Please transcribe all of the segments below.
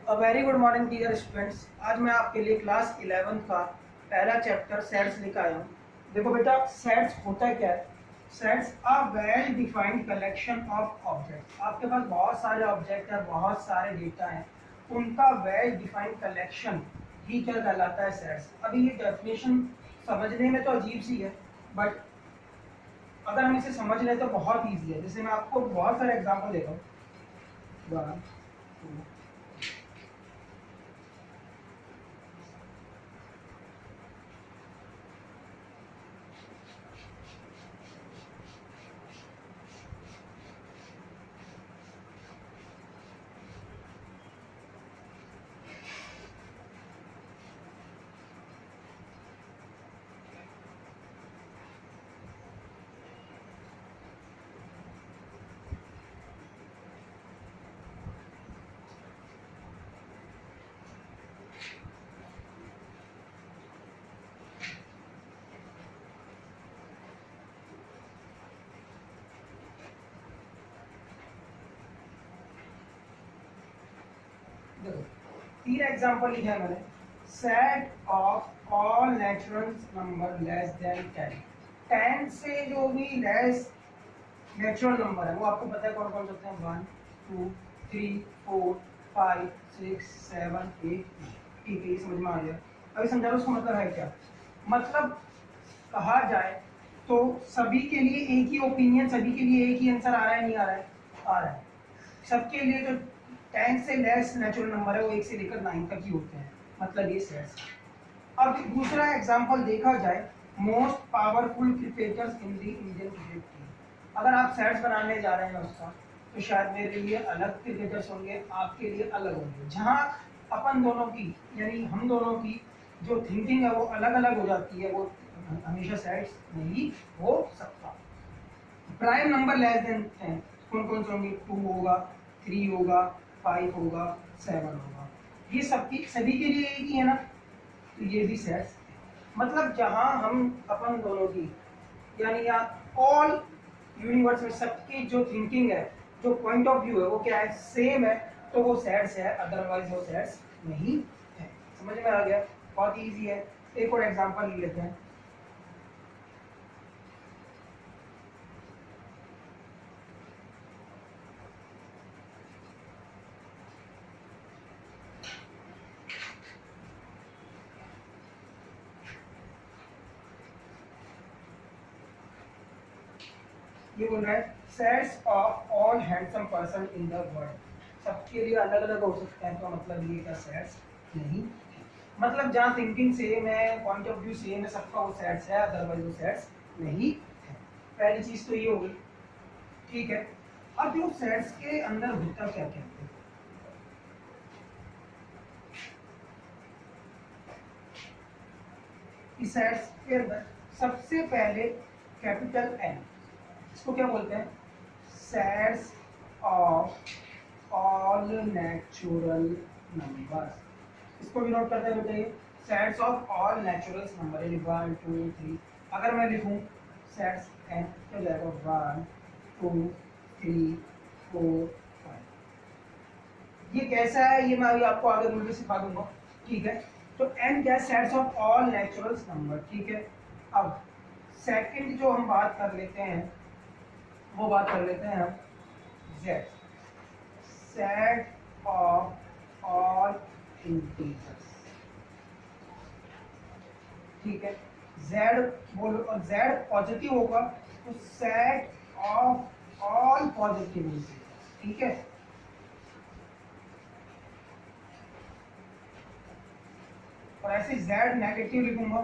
अ very good morning dear students. आज मैं आपके लिए क्लास 11th का पहला चैप्टर सेट्स लेकर आया हूँ। देखो बेटा, सेट्स होता क्या है? Sets a well defined collection of objects. आपके पास बहुत सारे ऑब्जेक्ट हैं, बहुत सारे डेटा हैं, उनका वेल डिफाइंड कलेक्शन ही क्या कहलाता है? सेट्स। अभी ये डेफिनेशन समझने में तो अजीब सी है, बट अगर हम इसे समझ लें तो बहुत ईजी है। जैसे मैं आपको बहुत सारे एग्जाम्पल देता हूँ। 1 2 देखो, 3 एग्जाम्पल लिखा है मैंने। Set of all natural number less than 10। 10 से जो भी लेस नेचुरल नंबर है वो आपको पता है कौन कौन से होते हैं? 1 2 3 4 5 6 7 8। ठीक है, ये समझ में आ गया। अभी समझा लो उसका मतलब है क्या। मतलब कहा जाए तो सभी के लिए एक ही ओपिनियन, सभी के लिए एक ही आंसर आ रहा है, नहीं आ रहा है? आ रहा है। सबके लिए जो 10 से लेस नेचुरल नंबर है वो 1 से लेकर 9 तक ही होते हैं। मतलब ये सेट्स। अब दूसरा एग्जांपल देखा जाए, most powerful cricketers in the Indian cricket team. अगर आप सेट्स बनाने जा रहे हैं उसका, तो शायद मेरे लिए अलग क्रिकेटर्स होंगे, आपके लिए अलग होंगे। जहां अपन दोनों की, यानी हम दोनों की जो थिंकिंग है वो अलग अलग हो जाती है, वो हमेशा सेट्स नहीं हो सकता। प्राइम नंबर लेस देन 10 कौन कौन से होंगे? 2 होगा, 3 होगा, 5 होगा, 7 होगा। ये सबकी सभी के लिए एक ही है ना, तो ये भी सेट्स। मतलब जहां हम अपन दोनों की, यानी ऑल यूनिवर्स में सबकी जो थिंकिंग है, जो पॉइंट ऑफ व्यू है, वो क्या है? सेम है, तो वो सेट्स है, अदरवाइज वो सेट्स नहीं है। समझ में आ गया? बहुत इजी है। एक और एग्जांपल ले लेते हैं। ये बोल रहा है sets of all handsome person in the world. सबके लिए अलग अलग हो सकता है, तो मतलब ये क्या? सेट्स नहीं। मतलब जहाँ थिंकिंग सेम है, पॉइंट ऑफ व्यू सेम है, सबका वो सेट्स है, अदरवाइज वो सेट्स नहीं है। पहली चीज तो ये हो गई। ठीक है, अब जो सेट्स के अंदर होता क्या क्या है? इस सेट्स के अंदर सबसे पहले कैपिटल एन, इसको क्या बोलते हैं? Sets of all natural numbers. इसको भी नोट करते हैं बेटा, ये sets of all natural number, यानी 1 2 3। अगर मैं लिखूं सेट्स एन तो जाएगा 1 2 3 4 5। ये कैसा है ये मैं अभी आपको आगे मुझे सिखा दूंगा। ठीक है, तो एन क्या? Sets of all natural number. ठीक है, अब सेकंड जो हम बात कर लेते हैं, वो बात कर लेते हैं हम Z, set of all integers. ठीक है, जेड बोलो, और जेड पॉजिटिव होगा तो set of all positive integers. ठीक है, और ऐसे जेड नेगेटिव लिखूंगा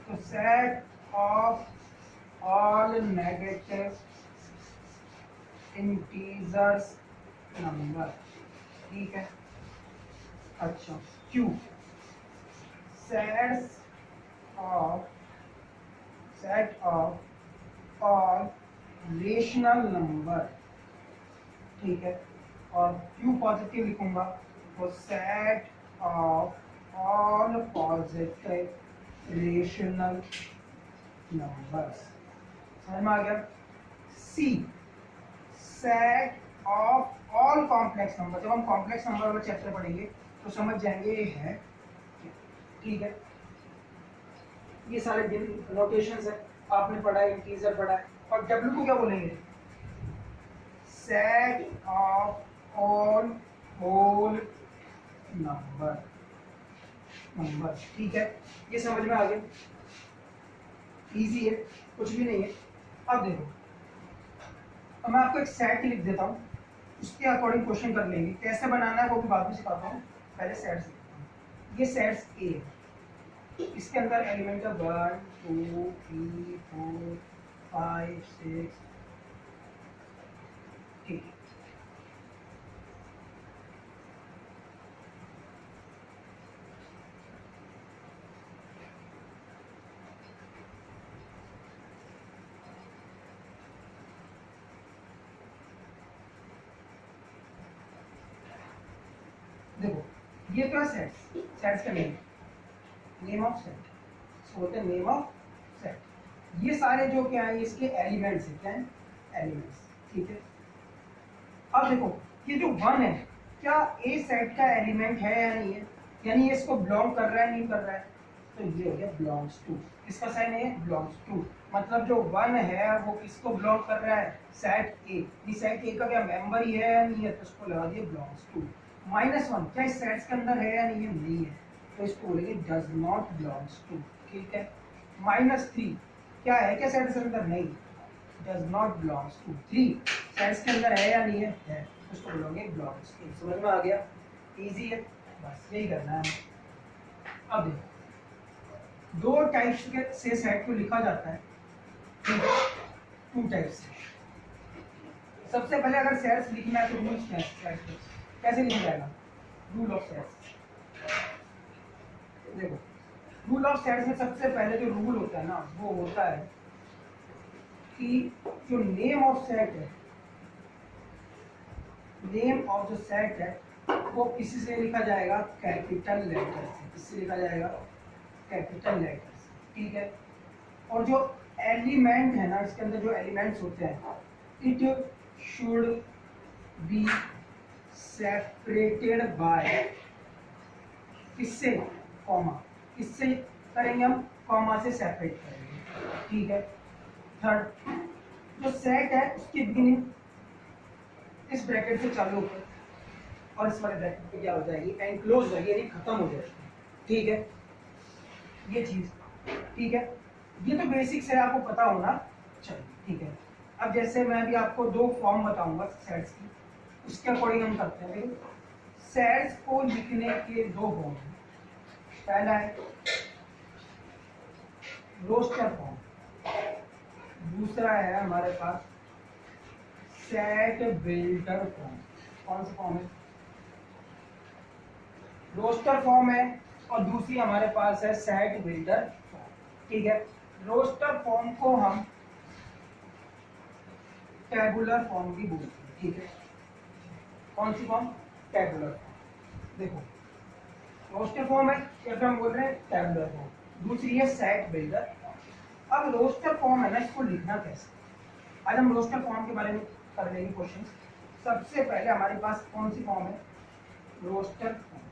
तो set of all negative integers number. ठीक है, अच्छा Q, sets of set of all rational number. ठीक है, और क्यू पॉजिटिव लिखूंगा तो set of all positive rational numbers. समझ में आ गया? सी, set of all complex number, जब हम कॉम्प्लेक्स नंबर वाला चैप्टर पढ़ेंगे तो समझ जाएंगे ये है, ठीक है। ये सारे दिन नोटेशंस है, आपने पढ़ा है, इंटीजर पढ़ा है। और डब्ल्यू को क्या बोलेंगे, set of all whole number, ठीक है। ये समझ में आ गया, इजी है, कुछ भी नहीं है। अब देखो, अब मैं आपको एक सेट लिख देता हूँ, उसके अकॉर्डिंग क्वेश्चन कर लेंगे। कैसे बनाना है वो भी बाद में सिखाता हूँ, पहले सेट्स लिखता हूँ। ये सेट्स ए है, इसके अंदर एलिमेंट है 1 2 3 4 5 6, ठीक है। देखो ये क्या सेट्स, सेट्स का नेम ऑफ सेट, इसको बोलते हैं नेम ऑफ सेट। ये सारे जो क्या है इसके एलिमेंट्स है, क्या है एलिमेंट्स, ठीक है। अब देखो ये जो 1 है, क्या ए सेट का एलिमेंट है या नहीं है, यानी ये इसको बिलोंग कर रहा है नहीं कर रहा है, तो ये हो गया बिलोंग्स टू। इसका साइन है बिलोंग्स टू, मतलब जो 1 है वो किसको बिलोंग कर रहा है, सेट ए। ये सेट ए का क्या मेंबर ही है या नहीं है, तो इसको लगा दिया बिलोंग्स टू। -1 क्या इस सेट्स के अंदर है या नहीं है, नहीं है, तो इसको बोलेंगे डज नॉट बिलोंग्स टू, ठीक है। -3 क्या है, क्या सेट्स के अंदर, नहीं, does not belongs to. 3 sets के अंदर है या नहीं है, तो इसको बोलेंगे बिलोंग्स टू। समझ में आ गया, इजी है, बस यही करना है। अब देखो 2 टाइप्स के से सेट को लिखा जाता है, ठीक है, 2 टाइप्स से। सबसे पहले अगर सेट्स लिखना है तो रूल्स क्या है, कैसे लिखा जाएगा, रूल ऑफ सेट्स। देखो रूल ऑफ सेट्स में सबसे पहले जो रूल होता है ना, वो होता है कि जो नेम ऑफ सेट है, नेम ऑफ जो सेट है वो किसी से लिखा जाएगा, कैपिटल लेटर से। किससे लिखा जाएगा, कैपिटल लेटर से, ठीक है। और जो एलिमेंट है ना, इसके अंदर जो एलिमेंट्स होते हैं, it should be separated bye, किससे, कॉमा, किससे करेंगे हम, कॉमा से सेपरेट करेंगे, ठीक है। थर्ड, जो सेट है उसकी बिगिनिंग इस ब्रैकेट से चालू होकर और इस वाले ब्रैकेट पे क्या हो जाएगी, एनक्लोज हो जाएगी, यानी खत्म हो जाएगी, ठीक है। ये चीज, ठीक है, ये तो बेसिक्स है, आपको पता होना चाहिए, ठीक है। अब जैसे मैं भी आपको 2 फॉर्म बताऊंगा सेट्स की, उसके अकॉर्डिंग हम करते हैं। सेट्स को लिखने के 2 फॉर्म हैं, पहला है रोस्टर फॉर्म, दूसरा है हमारे पास सेट बिल्डर फॉर्म। कौन सा फॉर्म है, रोस्टर फॉर्म है, और दूसरी हमारे पास है सेट बिल्डर फॉर्म, ठीक है। रोस्टर फॉर्म को हम टेबुलर फॉर्म भी बोलते हैं, ठीक है। कौन सी फॉर्म, टेबुलर फॉर्म। देखो रोस्टर फॉर्म है, या फिर हम बोल रहे हैं टेबुलर फॉर्म, दूसरी है सेट बिल्डर फॉर्म। अब रोस्टर फॉर्म है ना, इसको लिखना कैसे, आज हम रोस्टर फॉर्म के बारे में कर लेंगे क्वेश्चन। सबसे पहले हमारे पास कौन सी फॉर्म है, रोस्टर फॉर्म।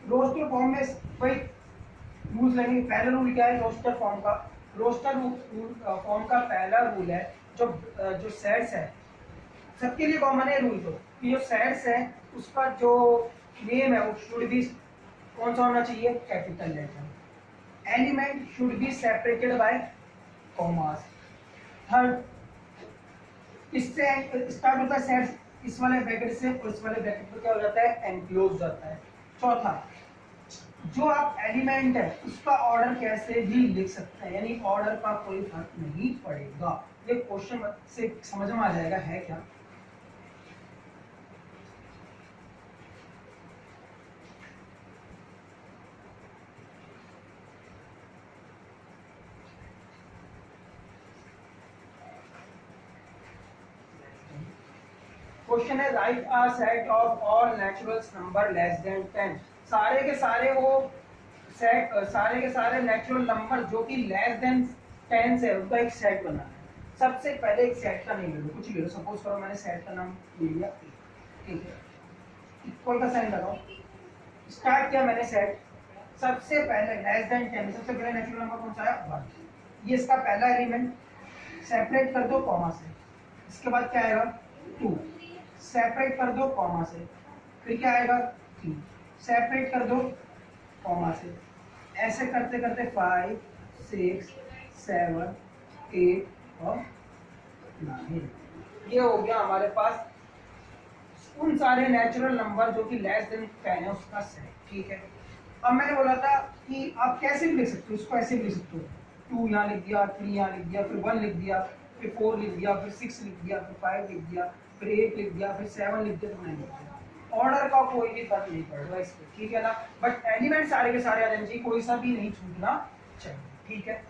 रोस्टर फॉर्म में कोई रूल्स लेंगे। पहला रूल क्या है रोस्टर फॉर्म का, रोस्टर फॉर्म का पहला रूल है, जो सेट्स है सबके लिए कॉमन है रूल, तो कि जो सेट्स है उसका जो नेम है वो शुड बी कौन सा होना चाहिए, capital letter. Element should be separated by commas. Third, इससे स्टार्ट होता है सेट्स, इस वाले ब्रैकेट से, और इस वाले ब्रैकेट पर क्या हो जाता है, एनक्लोज हो जाता है। चौथा, जो आप एलिमेंट है उसका ऑर्डर कैसे भी लिख सकते हैं, यानी ऑर्डर का कोई फर्क नहीं पड़ेगा। ये क्वेश्चन से समझ में आ जाएगा है क्या। क्वेश्चन है right a set of all naturals number less than 10। सारे के सारे वो सेट, सारे के सारे नेचुरल नंबर जो कि लेस देन 10 से उनका एक सेट बनाना है। सबसे पहले एक सेट का नेम ले लो, कुछ ले लो, सपोज करो मैंने सेट का नाम ले लिया, ठीक है, इक्वल का साइन लगाओ, स्टार्ट किया मैंने सेट, सबसे पहले लेस देन 10, सबसे पहले नेचुरल नंबर कौन सा आया 1, ये इसका पहला एलिमेंट, सेपरेट कर दो कॉमा से, इसके बाद क्या आएगा 2, सेपरेट कर दो कॉमा से, फिर क्या आएगा 3, सेपरेट कर दो कॉमा से, ऐसे करते करते 5 6 7 8 और 9, ये हो गया हमारे पास उन सारे नेचुरल नंबर जो कि लेस देन 10 है उसका सेट, ठीक है। अब मैंने बोला था कि आप कैसे भी लिख सकते हो, इसको ऐसे भी लिख सकते हो, 2 यहाँ लिख दिया, 3 यहाँ लिख दिया, फिर 1 लिख दिया, फिर 4 लिख दिया, फिर 6 लिख दिया, फिर 5 लिख दिया, फिर 8 लिख दिया, फिर 7 लिख दिया, फिर 9 लिख दिया, ऑर्डर का कोई भी फर्क नहीं पड़ेगा इस पर, ठीक है ना, बट एलिमेंट सारे के सारे आ जाने चाहिए, कोई सा भी नहीं छूटना चाहिए, ठीक है।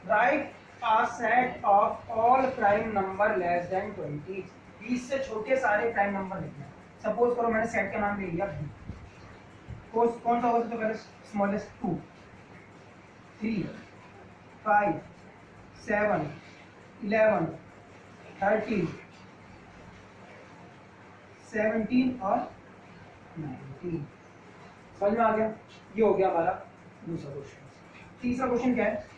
Write a set of all prime number less than 20, 20 से छोटे सारे प्राइम नंबर लिखना है। सपोज करो मैंने सेट का नाम ले लिया बी, कौन सा होगा सबसे पहले स्मॉलेस्ट 2 3 5 7 11 13 17 और 19, समझ में आ गया, ये हो गया हमारा दूसरा क्वेश्चन। तीसरा क्वेश्चन क्या है,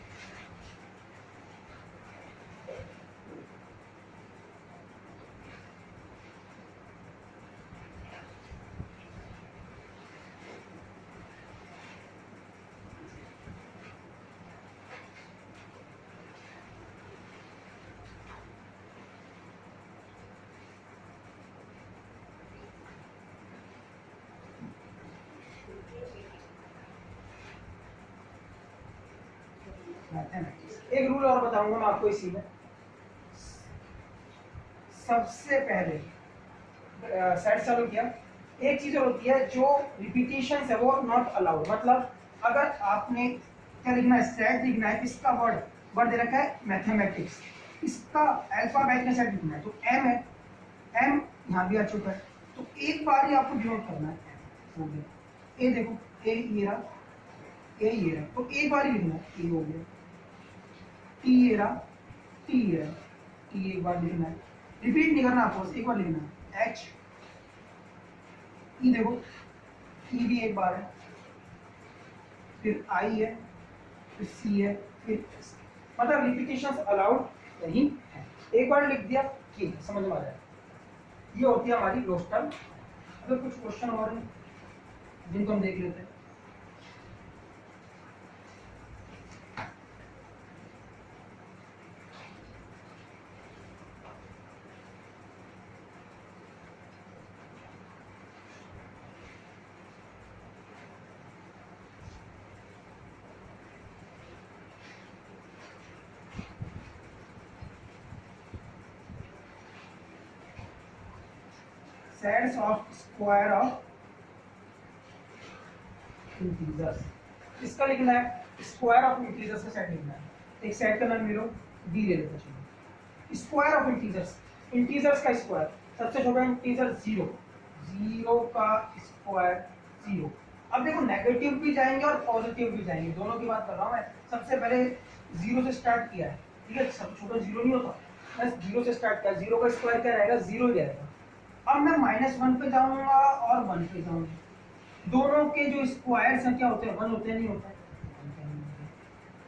एक रूल और बताऊंगा मैं आपको इसी में, सबसे पहले सेट चालू किया, एक चीज और होती है जो रिपीटेशन है वो नॉट अलाउड, मतलब अगर आपने क्या लिखना है, सेट लिखना है, इसका वर्ड दे रखा है मैथमेटिक्स, इसका अल्फाबेट का सेट लिखना है, तो एम है, एम यहाँ भी आ चुका है, तो एक बार ही आपको डिनोट करना है, हो गया ए, देखो ए ये रहा, ए ये रहा, तो एक बार ही लिखना है, ए हो गया, टी ये रहा, टी ये रहा, टी एक बार लिखना है, रिपीट नहीं करना आपको, एक बार लिखना है, एच ई, देखो ई भी एक बार है, फिर आई है, फिर सी है, फिर एस, मतलब रिपीटेशन अलाउड नहीं है, एक बार लिख दिया ठीक है, समझ में आ जाए, ये होती है हमारी रोस्टर। अगर कुछ क्वेश्चन और हैं जिनको हम देख लेते हैं, sets of square of integers, इसका लिखना है, स्क्वायर ऑफ इंटीजर्स का सेट लिखना है, एक सेट का नाम ले लो, डी ले लेते हैं, स्क्वायर ऑफ इंटीजर्स, इंटीजर्स का स्क्वायर, सबसे छोटा इंटीजर 0, 0 का स्क्वायर 0, अब देखो नेगेटिव भी जाएंगे और पॉजिटिव भी जाएंगे, दोनों की बात कर रहा हूँ मैं, सबसे पहले 0 से स्टार्ट किया है, ठीक है, सब छोटा 0 नहीं होता, मैं 0 से स्टार्ट किया, 0 का स्क्वायर क्या रहेगा, 0 ही रहेगा, अब मैं -1 पे जाऊंगा और 1 पे जाऊंगा, दोनों के जो स्क्वायर्स हैं क्या होते हैं, 1 होते हैं, नहीं होते,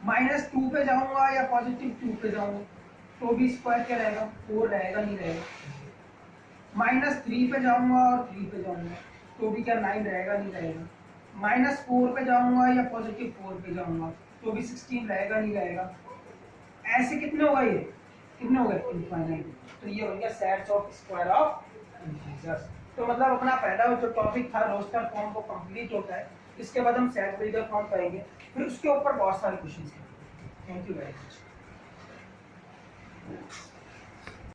-2 पे जाऊंगा या +2 पे जाऊंगा तो भी स्क्वायर क्या रहेगा, 4 रहेगा, नहीं रहेगा, -3 पे जाऊंगा और 3 पे जाऊंगा तो भी क्या 9 रहेगा, नहीं रहेगा, -4 पे जाऊंगा या +4 पे जाऊंगा तो भी 16 रहेगा, नहीं रहेगा, ऐसे कितने होगा, ये कितने हो गए, इनफाइनाइट, तो ये हो गया sets of square of integers. तो मतलब अपना पहला जो टॉपिक था रोस्टर फॉर्म वो कंप्लीट होता है, इसके बाद हम सेट बिल्डर फॉर्म करेंगे, फिर उसके ऊपर बहुत सारे क्वेश्चंस करेंगे। Thank you very much.